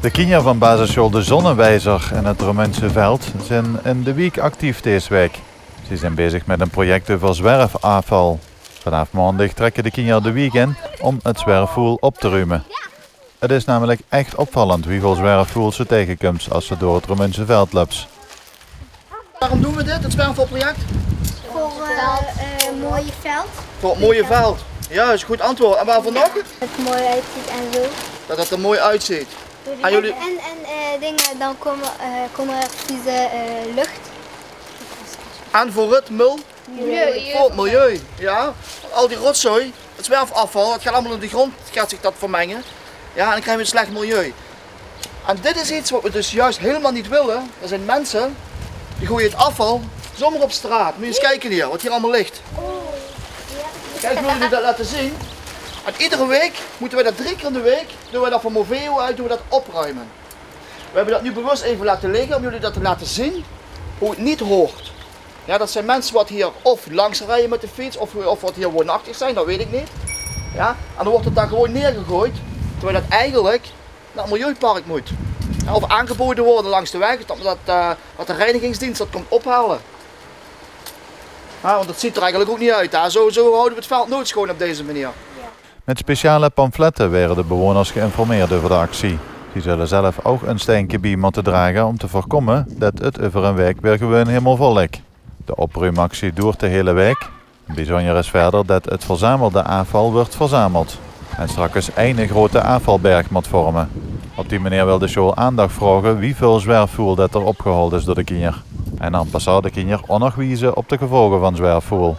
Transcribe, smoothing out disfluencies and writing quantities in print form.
De kinderen van basisschool De Zonnewijzer in het Romense Veld zijn in de week actief deze week. Ze zijn bezig met een project over zwerfafval. Vanaf maandag trekken de kinderen de week in om het zwerfvuil op te ruimen. Het is namelijk echt opvallend hoeveel zwerfvuil ze tegenkomt als ze door het Romense Veld loopt. Waarom doen we dit, het zwerfafvalproject? Voor een mooie veld. Voor het mooie veld. Ja, dat is een goed antwoord. En waarvoor nog? Dat het mooi uitziet en zo. Dat het er mooi uitziet. En jullie... dingen, dan komen er vieze lucht. En voor het Voor het milieu, ja. Al die rotzooi, het zwerfafval, het gaat allemaal in de grond, gaat zich dat vermengen. Ja, en dan krijgen we een slecht milieu. En dit is iets wat we dus juist helemaal niet willen. Er zijn mensen die gooien het afval zomaar op straat. Moet je eens kijken hier, wat hier allemaal ligt. Kijk hoe jullie dat laten zien. En iedere week moeten we dat 3 keer in de week, doen we dat van Moveo uit, doen we dat opruimen. We hebben dat nu bewust even laten liggen om jullie dat te laten zien hoe het niet hoort. Ja, dat zijn mensen wat hier of langs rijden met de fiets of wat hier woonachtig zijn, dat weet ik niet. Ja, en dan wordt het daar gewoon neergegooid, terwijl dat eigenlijk naar het milieupark moet. Ja, of aangeboden worden langs de weg, dat de reinigingsdienst dat komt ophalen. Ja, want dat ziet er eigenlijk ook niet uit. Hè. Zo houden we het veld nooit schoon op deze manier. Met speciale pamfletten werden de bewoners geïnformeerd over de actie. Die zullen zelf ook een steentje bij moeten dragen om te voorkomen dat het over een week weer gewoon helemaal vol ligt. De opruimactie duurt de hele week. Bijzonder is verder dat het verzamelde afval wordt verzameld. En straks één grote afvalberg moet vormen. Op die manier wil de school aandacht vragen hoeveel zwerfvuil dat er opgehaald is door de kinderen. En dan pas de kinderen ook nog wijzen op de gevolgen van zwerfvuil.